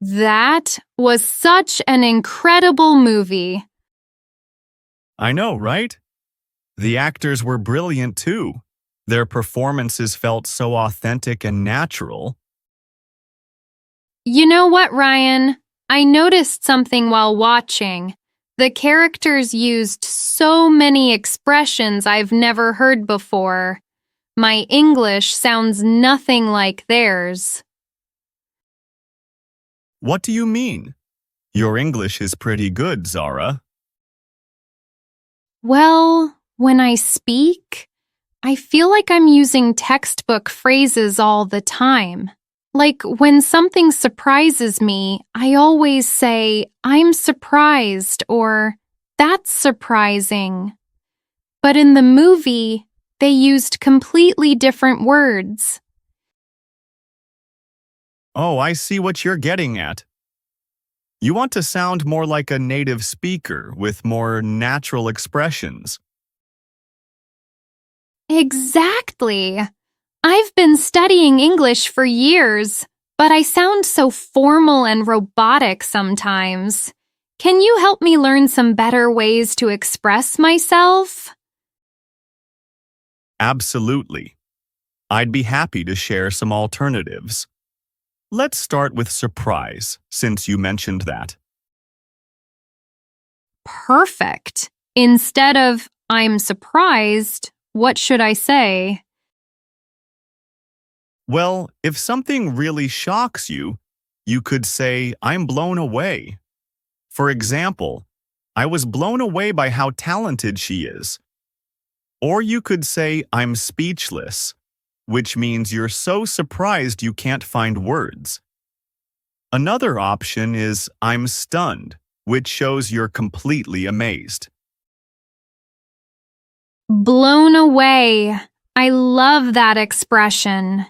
That was such an incredible movie. I know, right? The actors were brilliant too. Their performances felt so authentic and natural. You know what, Ryan? I noticed something while watching. The characters used so many expressions I've never heard before. My English sounds nothing like theirs. What do you mean? Your English is pretty good, Zara. Well, when I speak, I feel like I'm using textbook phrases all the time. Like when something surprises me, I always say, I'm surprised or that's surprising. But in the movie, they used completely different words. Oh, I see what you're getting at. You want to sound more like a native speaker with more natural expressions. Exactly. I've been studying English for years, but I sound so formal and robotic sometimes. Can you help me learn some better ways to express myself? Absolutely. I'd be happy to share some alternatives. Let's start with surprise, since you mentioned that. Perfect. Instead of, I'm surprised, what should I say? Well, if something really shocks you, you could say, I'm blown away. For example, I was blown away by how talented she is. Or you could say, I'm speechless, which means you're so surprised you can't find words. Another option is, I'm stunned, which shows you're completely amazed. Blown away. I love that expression.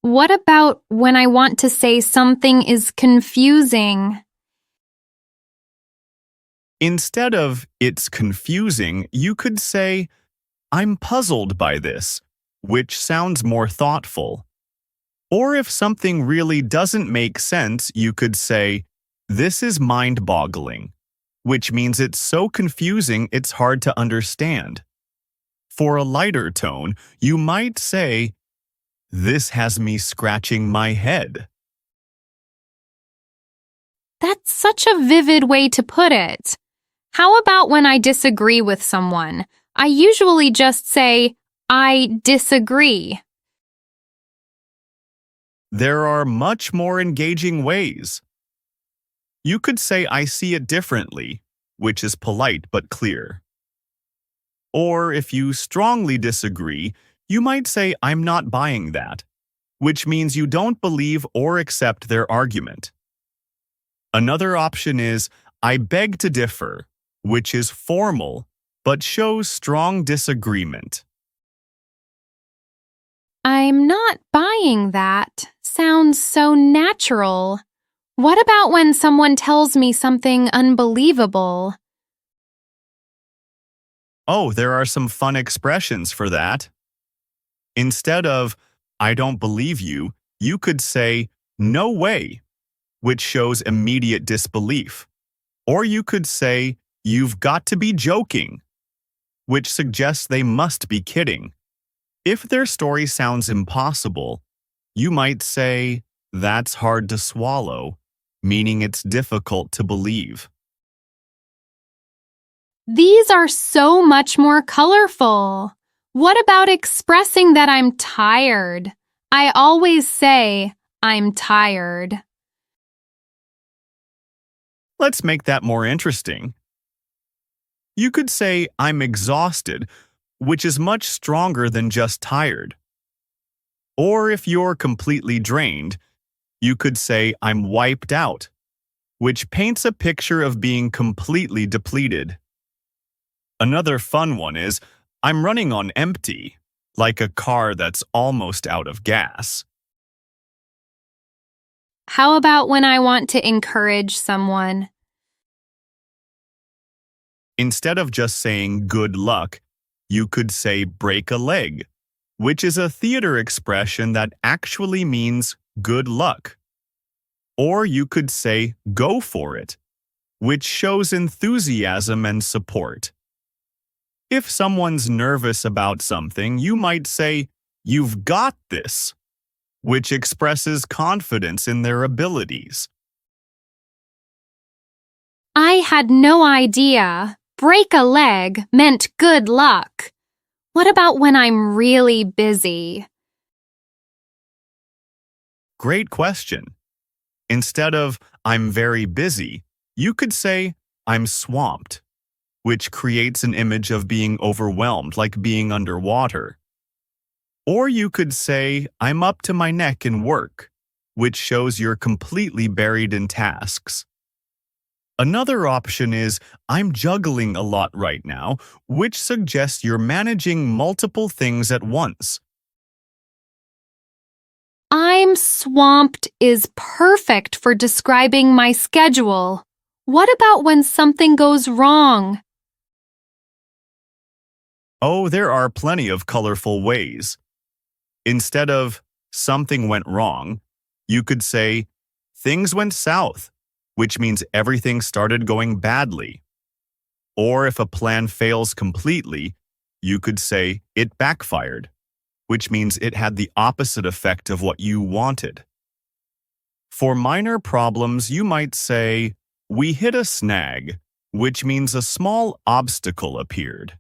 What about when I want to say something is confusing? Instead of, it's confusing, you could say, I'm puzzled by this, which sounds more thoughtful. Or if something really doesn't make sense, you could say, this is mind-boggling, which means it's so confusing it's hard to understand. For a lighter tone, you might say, this has me scratching my head. That's such a vivid way to put it. How about when I disagree with someone? I usually just say, I disagree. There are much more engaging ways. You could say, I see it differently, which is polite but clear. Or if you strongly disagree, you might say, I'm not buying that, which means you don't believe or accept their argument. Another option is, I beg to differ, which is formal but shows strong disagreement. I'm not buying that. Sounds so natural. What about when someone tells me something unbelievable? Oh, there are some fun expressions for that. Instead of, I don't believe you, you could say, no way, which shows immediate disbelief. Or you could say, you've got to be joking, which suggests they must be kidding. If their story sounds impossible, you might say, that's hard to swallow, meaning it's difficult to believe. These are so much more colorful. What about expressing that I'm tired? I always say, I'm tired. Let's make that more interesting. You could say, I'm exhausted, which is much stronger than just tired. Or if you're completely drained, you could say, I'm wiped out, which paints a picture of being completely depleted. Another fun one is, I'm running on empty, like a car that's almost out of gas. How about when I want to encourage someone? Instead of just saying good luck, you could say break a leg, which is a theater expression that actually means good luck. Or you could say, go for it, which shows enthusiasm and support. If someone's nervous about something, you might say, you've got this, which expresses confidence in their abilities. I had no idea. Break a leg meant good luck. What about when I'm really busy? Great question. Instead of, I'm very busy, you could say, I'm swamped, which creates an image of being overwhelmed, like being underwater. Or you could say, I'm up to my neck in work, which shows you're completely buried in tasks. Another option is, I'm juggling a lot right now, which suggests you're managing multiple things at once. I'm swamped is perfect for describing my schedule. What about when something goes wrong? Oh, there are plenty of colorful ways. Instead of, something went wrong, you could say, things went south, which means everything started going badly. Or if a plan fails completely, you could say, it backfired, which means it had the opposite effect of what you wanted. For minor problems, you might say, we hit a snag, which means a small obstacle appeared.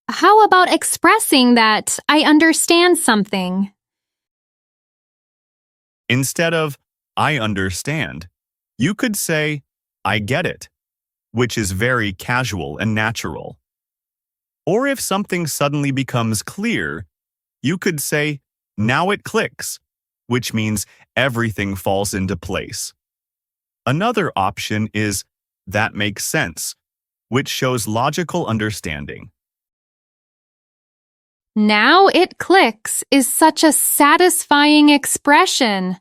How about expressing that I understand something? Instead of, I understand, you could say, I get it, which is very casual and natural. Or if something suddenly becomes clear, you could say, now it clicks, which means everything falls into place. Another option is, that makes sense, which shows logical understanding. Now it clicks is such a satisfying expression.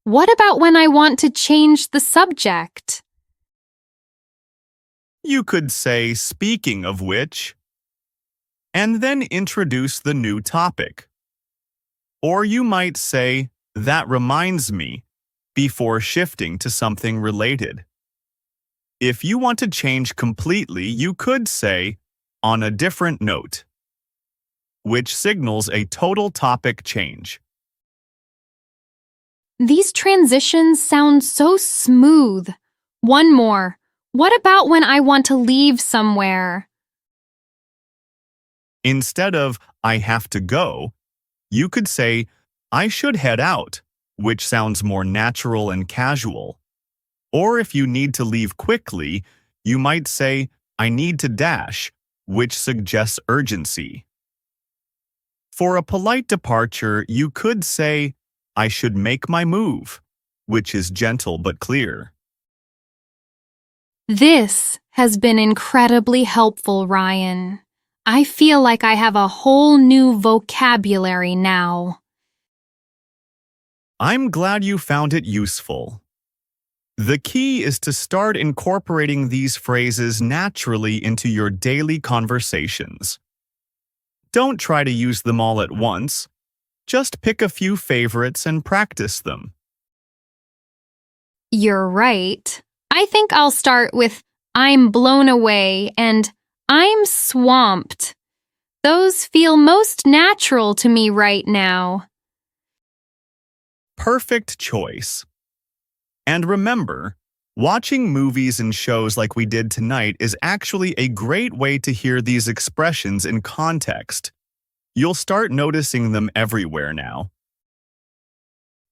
What about when I want to change the subject? You could say, speaking of which, and then introduce the new topic. Or you might say, that reminds me, before shifting to something related. If you want to change completely, you could say, on a different note, which signals a total topic change. These transitions sound so smooth. One more. What about when I want to leave somewhere? Instead of, I have to go, you could say, I should head out, which sounds more natural and casual. Or if you need to leave quickly, you might say, I need to dash, which suggests urgency. For a polite departure, you could say, I should make my move, which is gentle but clear. This has been incredibly helpful, Ryan. I feel like I have a whole new vocabulary now. I'm glad you found it useful. The key is to start incorporating these phrases naturally into your daily conversations. Don't try to use them all at once. Just pick a few favorites and practice them. You're right. I think I'll start with I'm blown away and I'm swamped. Those feel most natural to me right now. Perfect choice. And remember, watching movies and shows like we did tonight is actually a great way to hear these expressions in context. You'll start noticing them everywhere now.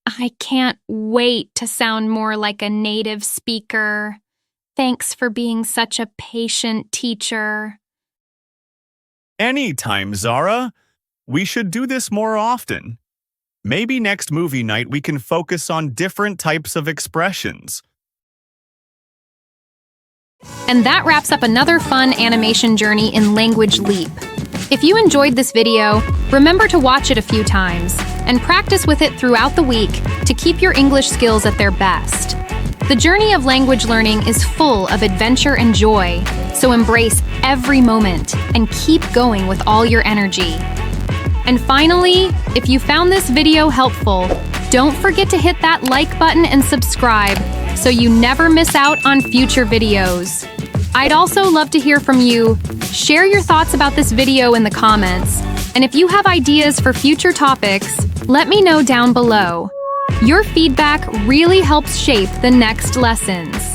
I can't wait to sound more like a native speaker. Thanks for being such a patient teacher. Anytime, Zara. We should do this more often. Maybe next movie night we can focus on different types of expressions. And that wraps up another fun animation journey in Language Leap. If you enjoyed this video, remember to watch it a few times and practice with it throughout the week to keep your English skills at their best. The journey of language learning is full of adventure and joy, so embrace every moment and keep going with all your energy. And finally, if you found this video helpful, Don't forget to hit that like button and subscribe so you never miss out on future videos. I'd also love to hear from you. Share your thoughts about this video in the comments. And if you have ideas for future topics, let me know down below. Your feedback really helps shape the next lessons.